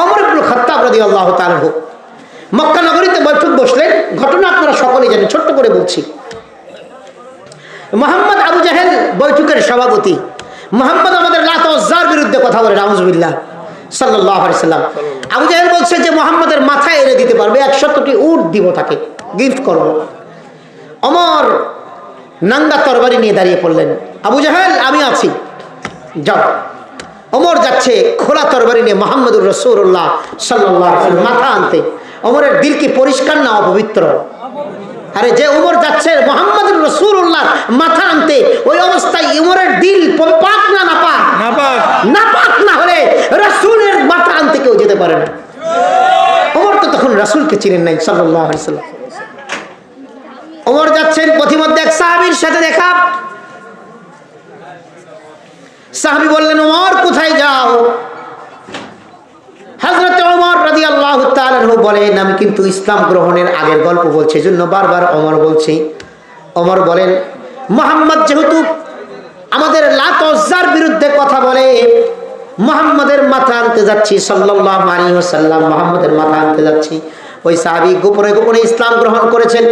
ওমর ইবনে খাত্তাব রাদিয়াল্লাহু তাআলা মক্কা নগরীতে বৈঠক বসলেন। ঘটনা আপনারা সকলেই জানেন, ছোট্ট করে বলছি। মুহাম্মদ আবু জাহেল বৈঠকের সভাপতি। মুহাম্মদ আমাদের লাত উজ্জার বিরুদ্ধে কথা বলে, নাউজুবিল্লাহ সাল্লাল্লাহু আলাইহি সাল্লাম। আবু জাহেল বলছে যে মুহাম্মদের মাথায় এনে দিতে পারবে, 100টি উট দিব, তাকে গিফট করব। ওমর নাঙ্গা তরবারি নিয়ে দাঁড়িয়ে পড়লেন। আবু জাহেল আমি আছি, যাও। ওমর যাচ্ছে খোলা তরবারি নিয়ে মুহাম্মদুর রাসূলুল্লাহ সাল্লাল্লাহু আলাইহি ওয়াসাল্লাম মাথা আনতে। ওমরের দিল কি পরিষ্কার না অপবিত্র? আরে যে ওমর যাচ্ছে মুহাম্মদুর রাসূলুল্লাহ মাথা আনতে, ওই অবস্থায় ওমরের দিল পাক না নাপাক? নাপাক না হলে রাসূলের মাথা আনতে কেউ যেতে পারে না। ওমর তো তখন রাসূলকে চিনেন নাই সাল্লাল্লাহু আলাইহি ওয়াসাল্লাম। ওমর যাচ্ছেন, পথিমধ্যে এক সাহাবীর সাথে দেখা। সাহাবী বললেন, ওমর কোথায় যাও? হযরত ওমর রাদিয়াল্লাহু তাআলা আনহু বলেন, আমি কিন্তু ইসলাম গ্রহণের আগের গল্প বলছি, এজন্য বারবার ওমর বলছি। ওমর বলেন, মুহাম্মদ যেহেতু আমাদের লাত উজ্জার বিরুদ্ধে কথা বলে, মুহাম্মাদের মাথা আনতে যাচ্ছি সাল্লাল্লাহু আলাইহি ওয়াসাল্লাম, মুহাম্মাদের মাথা আনতে যাচ্ছি। ওই সাহাবী গোপনে গোপনে ইসলাম গ্রহণ করেছেন।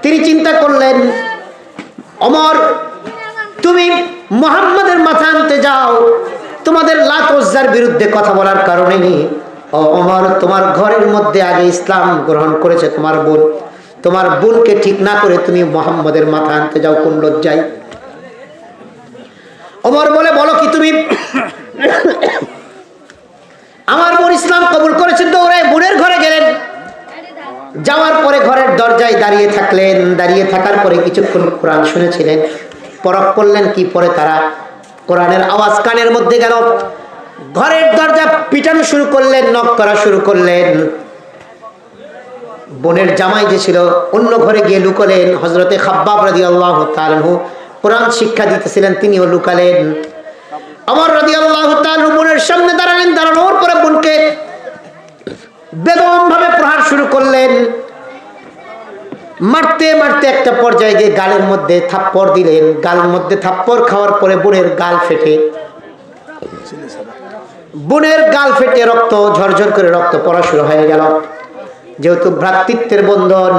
তিনি চিন্তা করলেন, ওমর তুমি মুহাম্মাদের মাথা আনতে যাও, তোমাদের লাত উজ্জার বিরুদ্ধে কথা বলার কারণে ওমর তোমার ঘরের মধ্যে আগে ইসলাম গ্রহণ করেছে তোমার বোন, তোমার বোনকে ঠিক না করে তুমি মুহাম্মাদের মাথা আনতে যাও, কোন লজ্জায়? ওমর বলে, বলো কি তুমি? আমার বোন ইসলাম কবুল করেছেন। দৌড়ে বোনের ঘরে গেলেন। যাওয়ার পরে ঘরের দরজায় দাঁড়িয়ে থাকলেন। দাঁড়িয়ে থাকার পরে কিছুক্ষণ কোরআন শুনেছিলেন। পরখ করলেন কি পরে তারা, কোরআনের আওয়াজ কানের মধ্যে গেল। ঘরের দরজা পিটানো শুরু করলেন, নক করা শুরু করলেন। বোনের জামাই যে ছিল অন্য ঘরে গিয়ে লুকালেন। হযরতে খাব্বাব রাদিয়াল্লাহু তাআলা আনহু কোরআন শিক্ষা দিতেছিলেন, তিনিও লুকালেন। ওমর রাদিয়াল্লাহু তাআলা বোনের সামনে দাঁড়ালেন। দাঁড়ানোর পরে বোনকে বেদম ভাবে প্রহার শুরু করলেন। মারতে মারতে একটা পর্যায়ে গিয়ে গালের মধ্যে থাপ্পড় দিলেন। গালের মধ্যে থাপ্পড় খাওয়ার পরে বোনের গাল ফেটে রক্ত ঝরঝর করে রক্ত পড়া শুরু হয়ে গেল। যেহেতু ভ্রাতৃত্বের বন্ধন,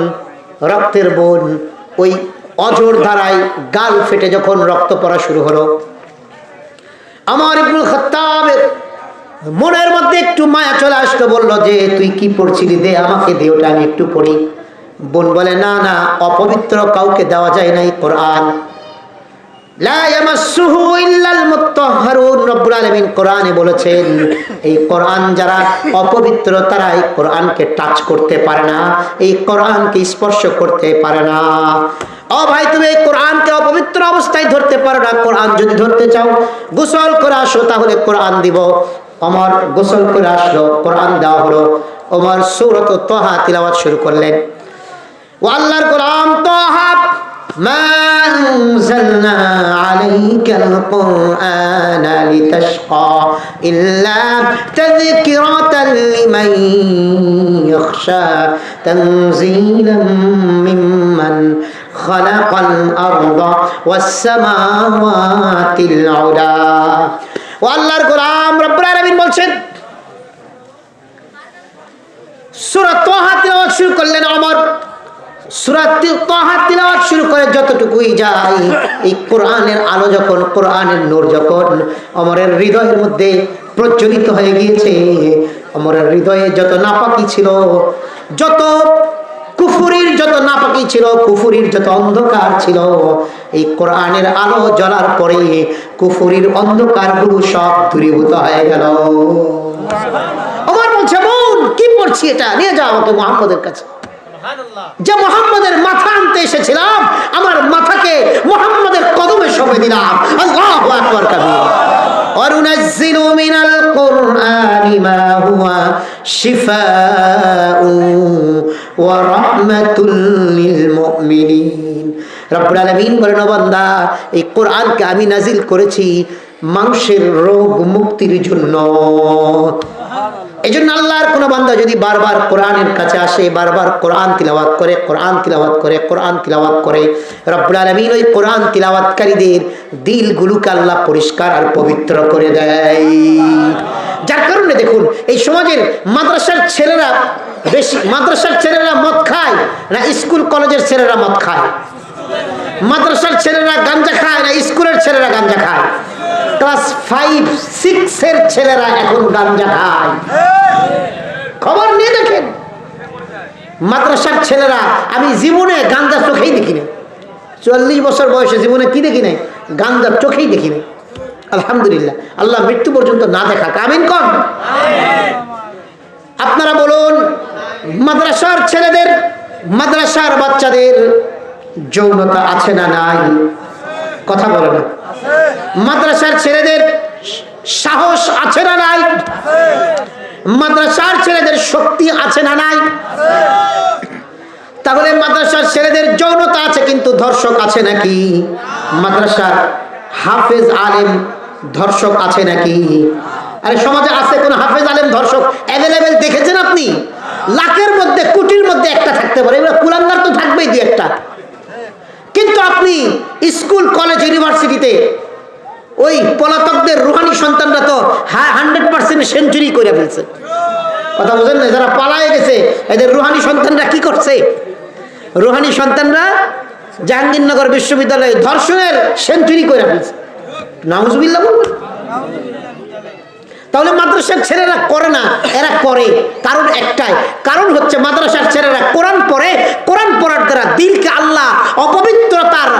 রক্তের বোন, ওই অঝোর ধারায় গাল ফেটে যখন রক্ত পড়া শুরু হলো, ওমর ইবনে খাত্তাবের মনের মধ্যে একটু মায়া চলে আসলো। বললো যে তুই কি পড়ছিলি, দে আমাকে দে, ওটা আমি একটু পড়ি। বোন বলে, না না, অপবিত্র কাউকে দেওয়া যায় না এই কোরআন। লা ইয়ামাসসুহু ইল্লাল মুত্তাহহারুন, রব্বুল আলামিন কোরআনে বলেছেন এই কোরআন যারা অপবিত্র তারা এই কোরআনকে টাচ করতে পারে না, এই কোরআনকে স্পর্শ করতে পারে না। ও ভাই, তুমি এই কোরআনকে অপবিত্র অবস্থায় ধরতে পারো না। কোরআন যদি ধরতে চাও গোসল করে আসো, তাহলে কোরআন দিব। ওমর গোসল করে আসলো, কোরআন দেওয়া হলো। ওমর সূরাত তাহা তিলাওয়াত শুরু করলেন। ও আল্লাহর কোরআন, তাহা মা আনজালনা আলাইকাল কুরআনা লিতাশকা ইল্লা তাযকিরাতাল লিমান ইয়াখশা তানযীলাম মিম্মান খালাকাল আরদা ওয়াস সামাওয়াতিল উলা। ও আল্লাহর গোলাম রব্বুল আলামিন বলছেন, সূরা তাহা তিলাওয়াত শুরু করলেন। ওমর সূরা তাহা তিলাওয়াত শুরু করে যতটুকুই যায়, এই কোরআনের আলো যখন, কোরআনের নূর যখন ওমরের হৃদয়ের মধ্যে প্রজ্বলিত হয়ে গিয়েছে, ওমরের হৃদয়ে যত নাপাকি ছিল, যত কুফুরির যত নাপাকি ছিল, কুফুরির যত অন্ধকার ছিল, এই কোরআনের আলো জ্বলার পরে কুফুরির অন্ধকারগুলো সব দূরীভূত হয়ে গেল। ওমর বলছে, বোন কি পড়ছি, এটা নিয়ে যাও আমাকে মুহাম্মদের কাছে। যে মুহাম্মদের মাথা আনতে এসেছিলাম, আমার মাথাকে মুহাম্মদের কদমে সঁপে দিলাম। আল্লাহু আকবার কাবীরা। وَنُنَزِّلُ مِنَ الْقُرْآنِ مَا هُوَ شِفَاءٌ وَرَحْمَةٌ لِلْمُؤْمِنِينَ। রব্বুল আলামিন বলেন, ও বান্দা, এই কোরআনকে আমি নাজিল করেছি মানুষের রোগ মুক্তির জন্য। এই জন্য আল্লাহর কোন বান্দা যদি বারবার কোরআনের কাছে আসে, বারবার কোরআন তিলাওয়াত করে, কোরআন তিলাওয়াত করে, কোরআন তিলাওয়াত করে, রব্বুল আলামিন ওই কোরআন তিলাওয়াতকারীদের দিলগুলোকে আল্লাহ পরিষ্কার আর পবিত্র করে দেয়। যার কারণে দেখুন এই সমাজের মাদ্রাসার ছেলেরা বেশি, মাদ্রাসার ছেলেরা মদ খায় না স্কুল কলেজের ছেলেরা মদ খায়? মাদ্রাসার ছেলেরা গাঞ্জা খায় না স্কুলের ছেলেরা গাঞ্জা খায়? ক্লাস 5-6 এর ছেলেরা এখন গাঞ্জা খায়। খবর নিয়ে দেখেন মাদ্রাসার ছেলেরা, আমি জীবনে গাঞ্জা চোখেই দেখি না। 40 বছর বয়সে জীবনে কি দেখি নাই? গাঞ্জা চোখেই দেখি নাই। আলহামদুলিল্লাহ, আল্লাহ মৃত্যু পর্যন্ত না দেখা। আমিন কোন? আপনারা বলুন, মাদ্রাসার ছেলেদের, মাদ্রাসার বাচ্চাদের যৌনতা আছে না নাই? কথা বলে না। মাদ্রাসার ছেলেদের সাহস আছে না নাই? মাদ্রাসার ছেলেদের শক্তি আছে না নাই? তাহলে মাদ্রাসার ছেলেদের যৌনতা আছে কিন্তু ধর্ষক আছে নাকি? মাদ্রাসার হাফেজ আলেম ধর্ষক আছে নাকি? আরে সমাজে আছে কোন হাফেজ আলেম ধর্ষক? অ্যাভেলেবেল দেখেছেন আপনি? লাখের মধ্যে, কোটির মধ্যে একটা থাকতে পারে। এবার কুলাঙ্গার তো থাকবেই দুই একটা। কিন্তু আপনি স্কুল কলেজ ইউনিভার্সিটিতে ওই পলাতকদের রুহানি সন্তানরা তো 100% সেঞ্চুরি করে ফেলছে। কথা বুঝেন না? যারা পালায়ে গেছে এদের রুহানি সন্তানরা কি করছে? রুহানি সন্তানরা জাহাঙ্গীরনগর বিশ্ববিদ্যালয়ে ধর্ষণের সেঞ্চুরি করে ফেলছে। নাউজুবিল্লাহ বলবেন। তাহলে মাদ্রাসার ছেলেরা করে না, এরা করে। কারণ একটাই, কারণ হচ্ছে মাদ্রাসার ছেলেরা কোরআন পড়ে, কোরআন পড়ার দ্বারা দিলকে আল্লাহ অপবিত্রতার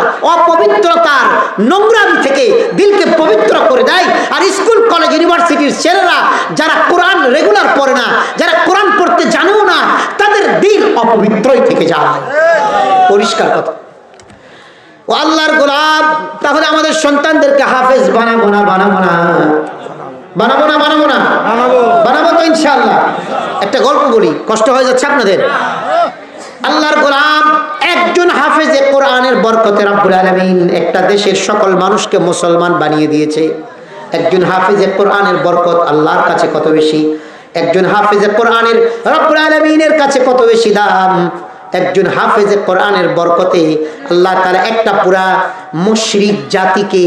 নোংরামি থেকে দিলকে পবিত্র করে দেয়। আর স্কুল কলেজ ইউনিভার্সিটির ছেলেরা যারা কোরআন রেগুলার পড়ে না, যারা কোরআন পড়তে জানেও না, তাদের দিল অপবিত্রই থেকে যায়। পরিষ্কার কথা। ও আল্লাহর গোলাম, তাহলে আমাদের সন্তানদেরকে হাফেজ বানাবো না? বানাবো না? বানাবো না? বানাবো না? বানাবো তো ইনশাআল্লাহ। একটা গল্প বলি, কষ্ট হয়ে যাচ্ছে আপনাদের। আল্লাহর গোলাম, একজন হাফেজে কোরআনের বরকতে রব্বুল আলামিন একটা দেশের সকল মানুষকে মুসলমান বানিয়ে দিয়েছে। একজন হাফেজে কোরআনের বরকত আল্লাহর কাছে কত বেশি! একজন হাফেজে কোরআনের রব্বুল আলামিনের কাছে কত বেশি দাম! একজন হাফেজে কোরআনের বরকতে আল্লাহ তাআলা একটা পুরা মুশরিক জাতিকে,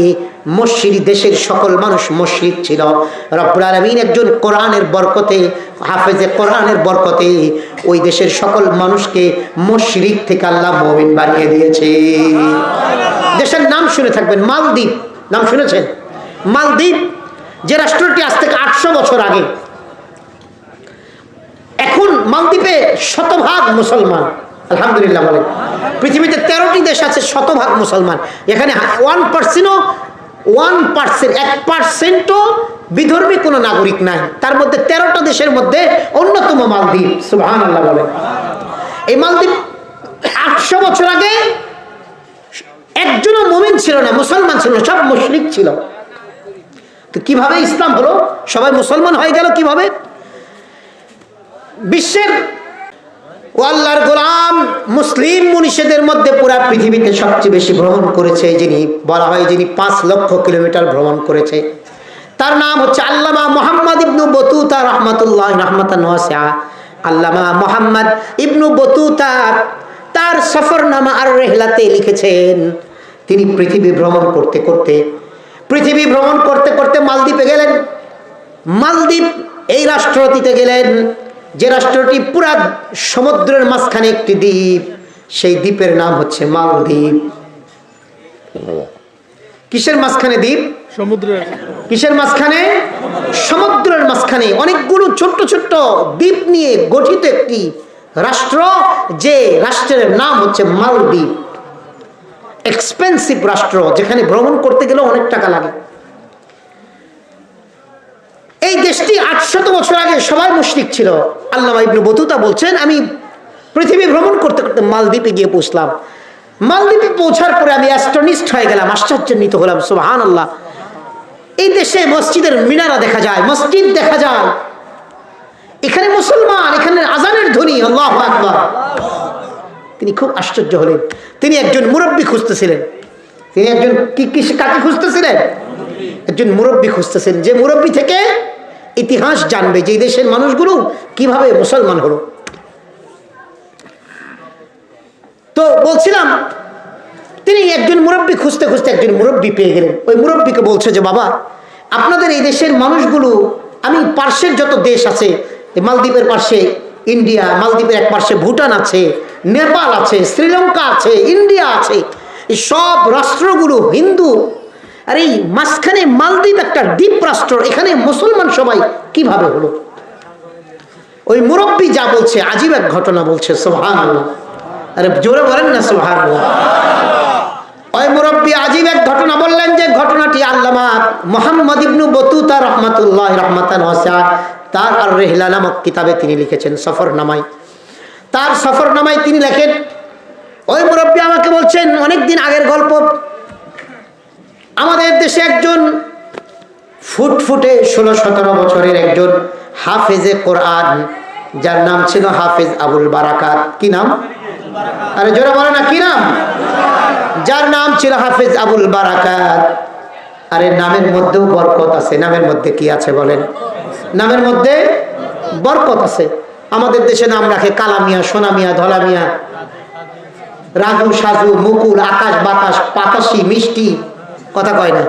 মুশরিক দেশের সকল মানুষ মুশরিক ছিল, রব্বুল আলামিন একজন কোরআনের বরকতে, হাফেজে কোরআনের বরকতে ওই দেশের সকল মানুষকে মুশরিক থেকে আল্লাহ মুমিন বানিয়ে দিয়েছে। দেশের নাম শুনে থাকবেন, মালদ্বীপ। নাম শুনেছেন? মালদ্বীপ যে রাষ্ট্রটি আজ থেকে 800 বছর আগে, এখন মালদ্বীপে শতভাগ মুসলমান। আলহামদুলিল্লাহ বলেন। পৃথিবীতে 13টি দেশ আছে শতভাগ মুসলমান। এখানে 1% বিধর্মী কোনো নাগরিক নাই। তার মধ্যে 13টা দেশের মধ্যে অন্যতম মালদ্বীপ। সুবহানাল্লাহ বলেন। এই মালদ্বীপ 800 বছর আগে একজনও মুমিন ছিল না, মুসলমান ছিল না, সব মুশরিক ছিল। তো কিভাবে ইসলাম হলো? সবাই মুসলমান হয়ে গেল কিভাবে? বিশ্বের ও আল্লাহর গোলাম মুসলিম মনীষীদের মধ্যে পুরা পৃথিবীতে সবচেয়ে বেশি ভ্রমণ করেছে যিনি, বলা হয় যিনি 5 লক্ষ কিলোমিটার ভ্রমণ করেছে, তার নাম হচ্ছে আল্লামা মুহাম্মদ ইবনু বতুতা রাহমাতুল্লাহ রাহমাতান ওয়াসিআ। আল্লামা মুহাম্মদ ইবনু বতুতা তার সফরনামা আর রেহলাতে লিখেছেন, তিনি পৃথিবী ভ্রমণ করতে করতে মালদ্বীপে গেলেন। মালদ্বীপ এই রাষ্ট্রটিতে গেলেন যে রাষ্ট্রটি পুরা সমুদ্রের মাঝখানে একটি দ্বীপ, সেই দ্বীপের নাম হচ্ছে মালদ্বীপ। কিসের মাঝখানে দ্বীপ? সমুদ্রের। কিসের মাঝখানে? সমুদ্রের মাঝখানে অনেকগুলো ছোট্ট ছোট্ট দ্বীপ নিয়ে গঠিত একটি রাষ্ট্র, যে রাষ্ট্রের নাম হচ্ছে মালদ্বীপ। এক্সপেন্সিভ রাষ্ট্র, যেখানে ভ্রমণ করতে গেলে অনেক টাকা লাগে। এই দেশটি 800 বছর আগে সবাই মুশরিক ছিল। আল্লামা ইবনে বতুতা বলছেন, আমি পৃথিবী ভ্রমণ করতে করতে মালদ্বীপে গিয়ে পৌঁছলাম। মালদ্বীপে পৌঁছার পরে আমি অ্যাস্টনিশড হয়ে গেলাম, আশ্চর্যান্বিত হলাম। সুবহানাল্লাহ, এই দেশে মসজিদের মিনারা দেখা যায়, মসজিদ দেখা যায়, এখানে মুসলমান, এখানে আজানের ধ্বনি, আল্লাহু আকবার। তিনি খুব আশ্চর্য হলেন। তিনি একজন মুরব্বী খুঁজতেছিলেন। তিনি একজন কাকে খুঁজতেছিলেন? একজন মুরব্বী খুঁজতেছেন, যে মুরব্বী থেকে ইতিহাস জানবে যে দেশের মানুষগুলো কিভাবে মুসলমান হলো। তো বলছিলাম, তিনি একজন মুরব্বী খুঁজতে খুঁজতে একজন মুরব্বী পেয়ে গেলেন। ওই মুরব্বীকে বলছে যে, বাবা, আপনাদের এই দেশের মানুষগুলো আমি পার্শ্বের যত দেশ আছে, মালদ্বীপের পাশে ইন্ডিয়া, মালদ্বীপের এক পাশে ভুটান আছে, নেপাল আছে, শ্রীলঙ্কা আছে, ইন্ডিয়া আছে, এই সব রাষ্ট্রগুলো হিন্দু। আর এই মাঝখানে মালদ্বীপ একটা দ্বীপ রাষ্ট্র, এখানে মুসলমান সবাই কিভাবে হলো? ওই মুরব্বী যা বলছে আজীব এক ঘটনা বলছে, সুবহানাল্লাহ। আরে জোরে বলেন না সুবহানাল্লাহ। ওই মুরব্বী আজীব এক ঘটনা বললেন, যে ঘটনাটি আল্লামা মুহাম্মদ ইবনু বতুতা রহমাতুল্লাহ রহমাতান ওয়াসিআ তার আর রিহলা নামক কিতাবে তিনি লিখেছেন, সফরনামায়। তার সফরনামায় তিনি লেখেন, ওই মুরব্বী আমাকে বলছেন, অনেকদিন আগের গল্প, আমাদের দেশে একজন ফুটফুটে 16-17 বছরের একজন হাফেজে কোরআন, যার নাম ছিল হাফেজ আবুল বারাকাত। কি নাম? আরে জোরে বলে না, কি নাম? যার নাম ছিল হাফেজ আবুল বারাকাত। আরে নামের মধ্যেও বরকত আছে। নামের মধ্যে কি আছে বলেন? নামের মধ্যে বরকত আছে। আমাদের দেশে নাম রাখে কালামিয়া, সোনামিয়া, ধলামিয়া, রাজু, সাজু, মুকুল, আকাশ, বাতাস, পাতাসি, মিষ্টি, কথা কয় না।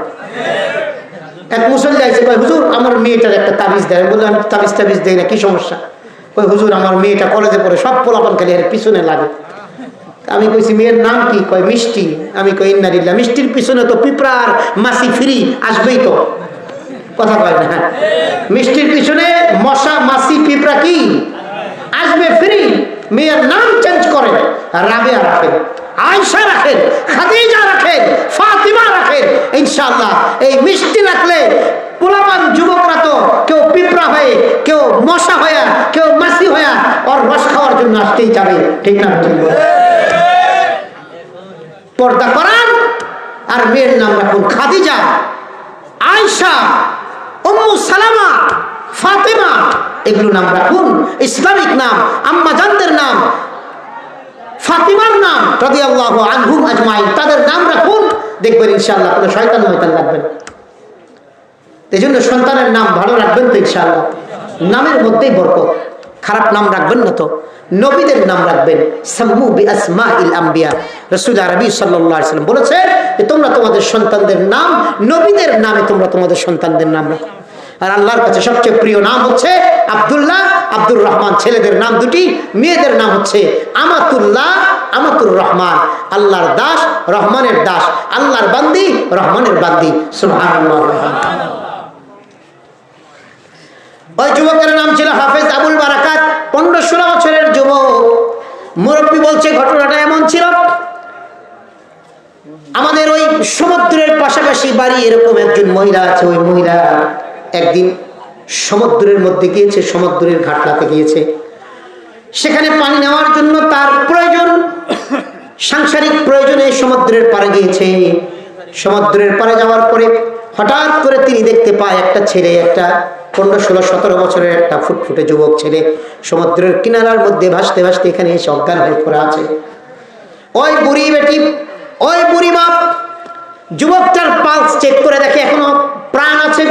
এক মুসল্লি আইছে, কয় হুজুর আমার মেয়েটার একটা তাবিজ দেয়। বললাম আমি তাবিজ দেই না, কি সমস্যা? কয় হুজুর আমার মেয়েটা কলেজে পড়ে, সব পোলাপান খালি এর পিছনে লাগে। আমি কইছি মেয়ের নাম কি? কয় মিষ্টি। আমি কই ইন্নালিল্লাহ, মিষ্টির পিছনে তো পিঁপড়ার মাছি ফ্রি আসবেই তো, কথা কয় না। মিষ্টির পিছনে মশা, মাছি, পিঁপড়া কি আসবে ফ্রি। মেয়ের নাম চেঞ্জ করেন, রাবেয়া রাখেন, আয়েশা রাখেন, খাদিজা রাখেন, ফাতিমা রাখেন। ইনশাআল্লাহ এই মিষ্টি রাখলে পোলাপান যুবকরা তো কেউ পিঁপড়া হয়ে, কেউ মশা হয়ে, কেউ মাছি হয়ে ওর রস খাওয়ার জন্য আসতেই যাবে। ঠিক না? ঠিক পর্দা করান। আর মেয়ের নাম রাখুন খাদিজা, আয়েশা, উম্মু সালামা, ফাতেমা, এগুলো নাম রাখুন। ইসলামিক নাম, আম্মা জানদের নাম, ফাতিমার নাম রাদিয়াল্লাহু আনহুম আজমাইন, তাদের নাম রাখুন। দেখবেন ইনশাআল্লাহ কোনো শয়তান ময়তান লাগবে না। এই জন্য সন্তানের নাম ভালো রাখবেন তো ইনশাআল্লাহ। নামের মধ্যেই বরকত। খারাপ নাম রাখবেন না তো, নবীদের নাম রাখবেন। সাম্মু বিআসমাইল আম্বিয়া। রাসূল আরবি সাল্লাল্লাহু আলাইহি ওয়াসাল্লাম বলেছেন যে তোমরা তোমাদের সন্তানদের নাম নবীদের নামে তোমরা তোমাদের সন্তানদের নাম রাখো। আর আল্লাহর কাছে সবচেয়ে প্রিয় নাম হচ্ছে আব্দুল্লাহ, আব্দুর রহমান। ছেলেদের নাম দুটি, মেয়েদের নাম হচ্ছে আমাতুল্লাহ, আমাতুর রহমান। আল্লাহর দাস, রহমানের দাস। আল্লাহর বান্দি, রহমানের বান্দি। সুবহানাল্লাহ। ওই যুবকের নাম ছিল হাফেজ আবুল বারাকাত, 15-16 বছরের যুবক। মুরব্বী বলছে ঘটনাটা এমন ছিল, আমাদের ওই সমুদ্রের পাশাপাশি বাড়ি, এরকম একজন মহিলা আছে। ওই মহিলা একদিন সমুদ্রের মধ্যে গিয়েছে, সমুদ্রের ঘাটলাতে গিয়েছে। সেখানে পানি নেওয়ার জন্য তার প্রয়োজন, সাংসারিক প্রয়োজনে সমুদ্রের পাড়ে গিয়েছে। সমুদ্রের পাড়ে যাওয়ার পরে হঠাৎ করে তিনি দেখতে পায় একটা ছেলে, একটা 15-16-17 বছরের একটা ফুটফুটে যুবক ছেলে সমুদ্রের কিনারার মধ্যে ভাসতে ভাসতে এখানে এসে অজ্ঞান হয়ে পড়ে আছে। ওই বুড়ি বেটি, ওই বুড়ি মা যুবকটার পালস চেক করে দেখে এখনো প্রাণ আছে।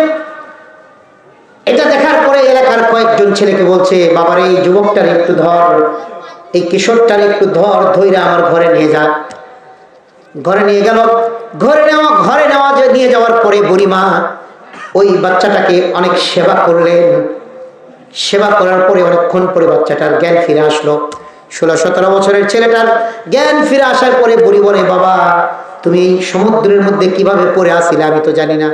এটা দেখার পরে এলাকার কয়েকজন ছেলেকে বলছে, বাবার এই যুবকটার একটু ধর, এই কিশোরটার একটু ধর, ধইরা আমার ঘরে নিয়ে যা। ঘরে নিয়ে গেল। ঘরে নেওয়া নিয়ে যাওয়ার পরে বুড়িমা ওই বাচ্চাটাকে অনেক সেবা করলেন। সেবা করার পরে অনেকক্ষণ পরে বাচ্চাটার জ্ঞান ফিরে আসলো। 16-17 বছরের ছেলেটার জ্ঞান ফিরে আসার পরে বুড়ি বলে, বাবা তুমি সমুদ্রের মধ্যে কিভাবে পড়ে আসছিলে আমি তো জানি না।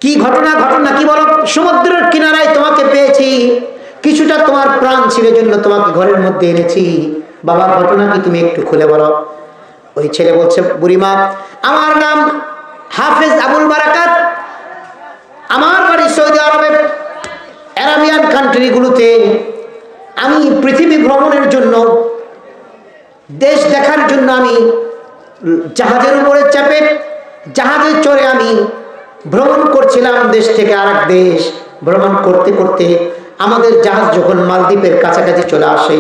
কি ঘটনা কি বলো? সমুদ্রের কিনারায় তোমাকে পেয়েছি, কিছুটা তোমার প্রাণ ছিল জন্য তোমাকে ঘরের মধ্যে এনেছি। বাবা ঘটনা কি তুমি একটু খুলে বলো। ওই ছেলে বলছে, বুড়িমা আমার নাম হাফেজ আবুল বারাকাত, আমার বাড়ি সৌদি আরবে, আরাবিয়ান কান্ট্রিগুলোতে। আমি পৃথিবী ভ্রমণের জন্য, দেশ দেখার জন্য আমি জাহাজের উপরে চেপে, জাহাজে চড়ে আমি ভ্রমণ করছিলাম দেশ থেকে আরেক দেশ। ভ্রমণ করতে করতে আমাদের জাহাজ যখন মালদ্বীপের কাছাকাছি চলে আসে,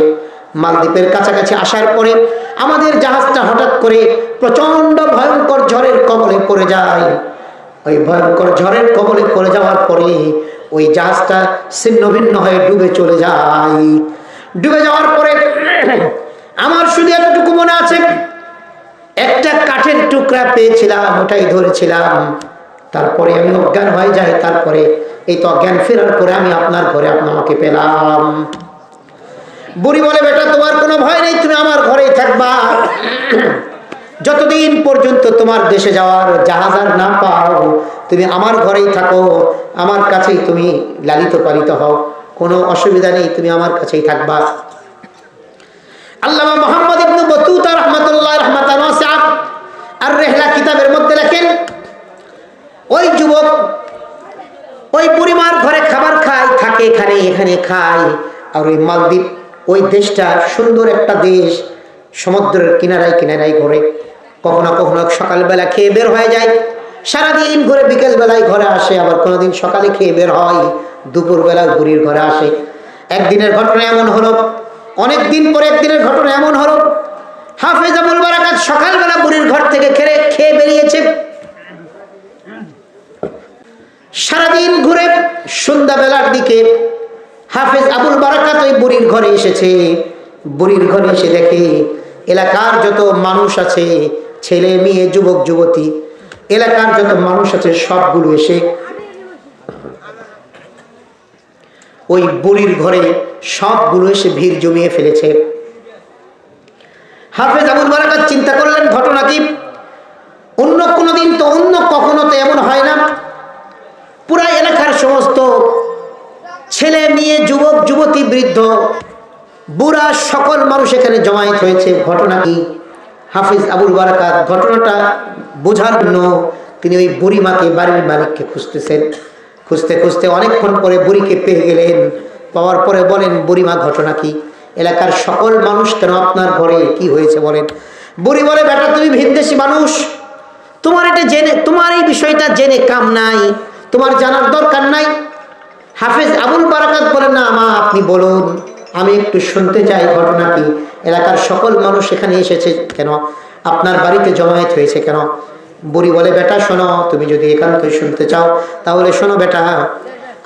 মালদ্বীপের কাছাকাছি আসার পরে আমাদের জাহাজটা হঠাৎ করে প্রচন্ড ভয়ঙ্কর ঝড়ের কবলে পড়ে যায়। ওই ভয়ঙ্কর ঝড়ের কবলে পড়ে যাওয়ার পরে ওই জাহাজটা ছিন্ন ভিন্ন হয়ে ডুবে চলে যায়। ডুবে যাওয়ার পরে আমার শুধু এতটুকু মনে আছে, একটা কাঠের টুকরা পেয়েছিলাম, ওটাই ধরেছিলাম। তারপরে আমি অজ্ঞান হয়ে যাই, তারপরে এই তো অজ্ঞান ফেরার পরে আমি আপনার ঘরে আমাকে পেলাম। বুড়ি বলে, বেটা তোমার কোনো ভয় নেই, তুমি আমার ঘরেই থাকবা। যতদিন পর্যন্ত তোমার দেশে যাওয়ার জাহাজ আর না পাও, তুমি আমার ঘরেই থাকো, আমার কাছেই তুমি লালিত পালিত হও, কোনো অসুবিধা নেই, তুমি আমার কাছেই থাকবা। আল্লামা মুহাম্মদ ইবনে বতুতা রাহমাতুল্লাহ রাহমাতান ওয়াসিআ আর রেহলা কিতাবের মধ্যে লেখেন, ওই যুবক ওই বুড়িমার ঘরে খাবার খায়, থাকে এখানে এখানে খায়। আর ওই মালদ্বীপ, ওই দেশটা সুন্দর একটা দেশ, সমুদ্রের কিনারায় কিনারায় ঘরে। কখনো কখনো সকালবেলা খেয়ে বের হয়ে যায়, সারাদিন ঘুরে বিকেল বেলায় ঘরে আসে, আবার কোনোদিন সকালে খেয়ে বের হয়, দুপুরবেলা বুড়ির ঘরে আসে। একদিনের ঘটনা এমন হলো, অনেক দিন পরে একদিনের ঘটনা এমন হলো, হাফেজ আবুল বারাকাত সকালবেলা বুড়ির ঘর থেকে খেয়ে বেরিয়েছে। সারাদিন ঘুরে সন্ধ্যাবেলার দিকে হাফেজ আবুল বারাকাত ওই বুড়ির ঘরে এসেছে। বুড়ির ঘরে এসে দেখে এলাকার যত মানুষ আছে, ছেলে মেয়ে যুবক যুবতী, এলাকার যত মানুষ আছে সবগুলো এসে ওই বুড়ির ঘরে সবগুলো এসে ভিড় জমিয়ে ফেলেছে। হাফেজ আবুল বারাকাত চিন্তা করলেন, ঘটনা কি? অন্য কোনো দিন তো, অন্য কখনো তো এমন হয় না, পুরা এলাকার সমস্ত ছেলে মেয়ে যুবক যুবতী বৃদ্ধ বুড়া সকল মানুষ এখানে জমায়েত হয়েছে, ঘটনা কি? হাফিজ আবুল বারাকাত ঘটনাটা বোঝার জন্য তিনি ওই বুড়িমাকে, বাড়ির মালিককে খুঁজতেছেন। খুঁজতে খুঁজতে অনেকক্ষণ পরে বুড়িকে পেয়ে গেলেন। পাওয়ার পরে বলেন, বুড়িমা ঘটনা কি? এলাকার সকল মানুষ কেন আপনার ঘরে, কি হয়েছে বলেন? বুড়ি বলে, বেটা তুমি ভিনদেশী মানুষ, তোমার এটা জেনে, তোমার এই বিষয়টা জেনে কাম নাই, তোমার জানার দরকার নাই। হাফেজ আবুল বারাকাত বলেন, না মা আপনি বলুন, আমি একটু শুনতে চাই ঘটনা কি? এলাকার সকল মানুষ এখানে এসেছে কেন? আপনার বাড়িতে জমায়েত হয়েছে কেন? বুড়ি বলে, বেটা শোনো, তুমি যদি একান্তই শুনতে চাও তাহলে শোনো বেটা।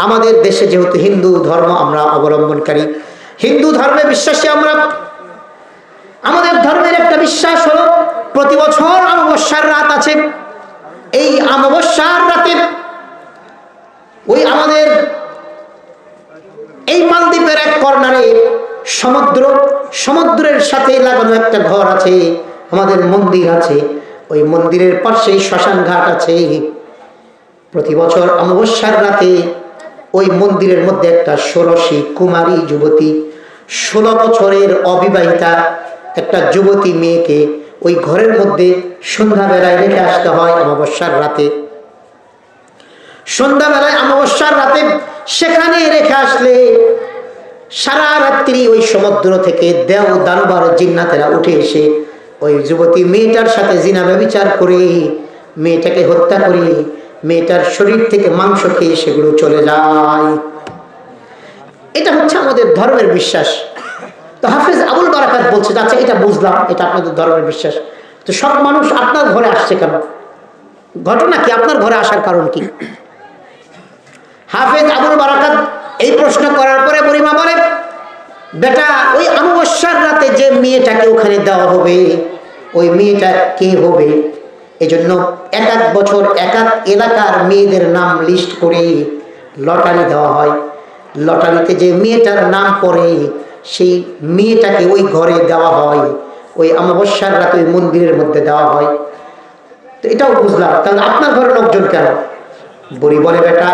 আমাদের দেশে যেহেতু হিন্দু ধর্ম আমরা অবলম্বনকারী, হিন্দু ধর্মে বিশ্বাসী আমরা, আমাদের ধর্মের একটা বিশ্বাস হলো প্রতি বছর অমাবস্যার রাত আছে। এই অমাবস্যার রাতে ওই আমাদের এই মালদ্বীপের এক কর্নারে সমুদ্রের সাথে লাগানো একটা ঘর আছে, আমাদের মন্দির আছে, ওই মন্দিরের পাশেই শ্মশান ঘাট আছে। প্রতি বছর অমাবস্যার রাতে ওই মন্দিরের মধ্যে একটা ষোড়শী কুমারী যুবতী, 16 বছরের অবিবাহিতা একটা যুবতী মেয়েকে ওই ঘরের মধ্যে সন্ধ্যাবেলায় রেখে আসতে হয় অমাবস্যার রাতে। সন্ধ্যাবেলায় অমাবস্যার রাতে সেখানে রেখে আসলে সারা রাত্রি ওই সমুদ্র থেকে দেও দানব জিন্নাতেরা উঠে এসে ওই যুবতী মেয়েটার সাথে জিনা ব্যভিচার করে, মেয়েটাকে হত্যা করে, মেয়েটার শরীর থেকে মাংস খেয়ে সেগুলো চলে যায়। এটা হচ্ছে আমাদের ধর্মের বিশ্বাস। তো হাফেজ আবুল বারাকাত বলছে, আচ্ছা এটা বুঝলাম, এটা আপনাদের ধর্মের বিশ্বাস, তো সব মানুষ আপনার ঘরে আসছে কেন? ঘটনা কি? আপনার ঘরে আসার কারণ কি? হাফেজ আবুল বারাকাত এই প্রশ্ন করার পরে বুড়িমা বলে, বেটা ওই অমাবস্যার রাতে যে মেয়েটাকে ওখানে দেওয়া হবে, ওই মেয়েটা কে হবে? এজন্য এক এক বছর এক এক এলাকার মেয়েদের নাম লিস্ট করে লটারি দেওয়া হয়। লটারিতে যে মেয়েটার নাম পড়ে সেই মেয়েটাকে ওই ঘরে দেওয়া হয়, ওই অমাবস্যার রাতে ওই মন্দিরের মধ্যে দেওয়া হয়। তো এটাও বুঝলাম, তাহলে আপনার ঘরে লোকজন কেন? বুড়ি বলে, বেটা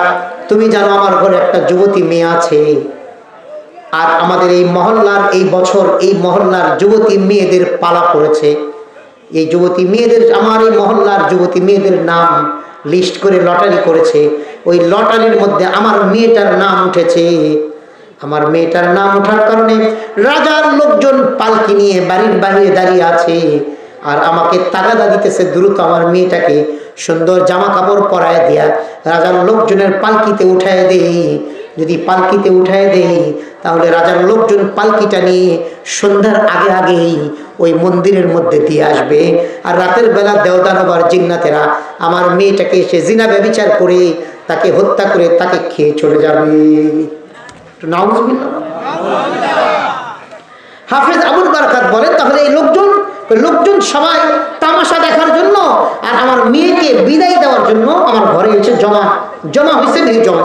তুমি জানো আমার ঘরে একটা যুবতী মেয়ে আছে, আর আমাদের এই মহল্লার এই বছর এই মহল্লার যুবতী মেয়েদের পালা পড়েছে। এই যুবতী মেয়েদের, আমার এই মহল্লার যুবতী মেয়েদের নাম লিস্ট করে লটারি করেছে, ওই লটারির মধ্যে আমার মেয়েটার নাম উঠেছে। আমার মেয়েটার নাম ওঠার কারণে রাজার লোকজন পালকি নিয়ে বাড়ির বাইরে দাঁড়িয়ে আছে, আর আমাকে তাগাদা দিতেছে দ্রুত আমার মেয়েটাকে সুন্দর জামা কাপড় পরায় দিয়া রাজার লোকজনের পালকিতে উঠায় দেই। যদি পালকিতে উঠায় দেই তাহলে রাজার লোকজন পালকিটা নিয়ে সন্ধ্যার আগে আগেই ওই মন্দিরের মধ্যে দিয়ে আসবে, আর রাতের বেলা দেওদানবার জিন্নাতেরা আমার মেয়েটাকে এসে জিনা ব্যভিচার করে তাকে হত্যা করে তাকে খেয়ে চলে যাবে। হাফেজ আবুল বারাকাত বলেন, তাহলে এই লোকজন সবাই তামাশা দেখার জন্য আর আমার মেয়েকে বিদায় দেওয়ার জন্য আমার ঘরে হচ্ছে জমা হয়েছে, মেয়ে জমা।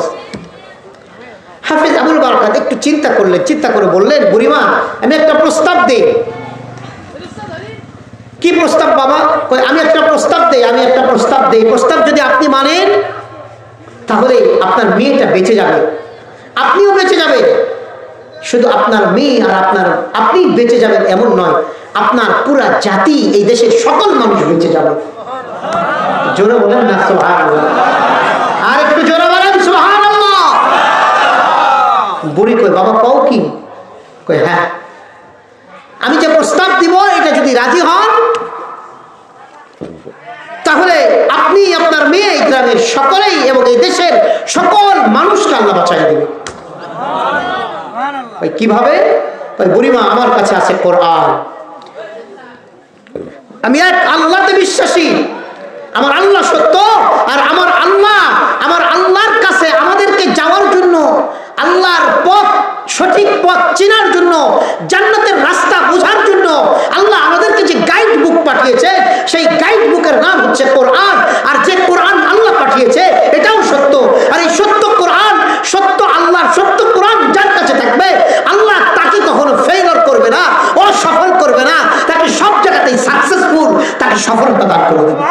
হাফেজ আবুল বারাকাত একটু চিন্তা করে বললেন, বুড়িমা আমি একটা প্রস্তাব দেই। কি প্রস্তাব বাবা? আমি একটা প্রস্তাব দেই, প্রস্তাব যদি আপনি মানেন তাহলে আপনার মেয়েটা বেঁচে যাবে, আপনিও বেঁচে যাবেন। শুধু আপনার মেয়ে আর আপনি বেঁচে যাবেন এমন নয়, আপনার পুরা জাতি, এই দেশের সকল মানুষ বেঁচে যাবে। জোরে বলেন না সুবহানাল্লাহ, আর একটু জোরে বলেন সুবহানাল্লাহ। বুড়ি কই, বাবা কও কি? কই হ্যাঁ, আমি যে প্রস্তাব দিব এটা যদি রাজি হন তাহলে আপনি, আপনার মেয়ে, এই গ্রামের সকলেই এবং এই দেশের সকল মানুষকে আল্লাহ বাঁচাই দিবে। কিভাবে? বুড়িমা আমার কাছে আছে কোরআন, আমি এক আল্লাহতে বিশ্বাসী, আমার আল্লাহ সত্য, আর আমার আল্লাহর কাছে আমাদেরকে যাওয়ার জন্য, আল্লাহর পথ, সঠিক পথ চেনার জন্য, জান্নাতের রাস্তা বোঝার জন্য আল্লাহ আমাদেরকে যে গাইড বুক পাঠিয়েছে, সেই গাইড বুকের নাম হচ্ছে কোরআন। আর যে কোরআন আল্লাহ পাঠিয়েছে এটাও সত্য। আর এই সত্য কোরআন, সত্য আল্লাহর সত্য কোরআন যার কাছে থাকবে, আল্লাহ তাকে কখনো ফেইলিওর করবে না, অসফল করবে না, তাকে সব জায়গাতেই সাকসেসফুল, তাকে সফলতা দান করে দেবে।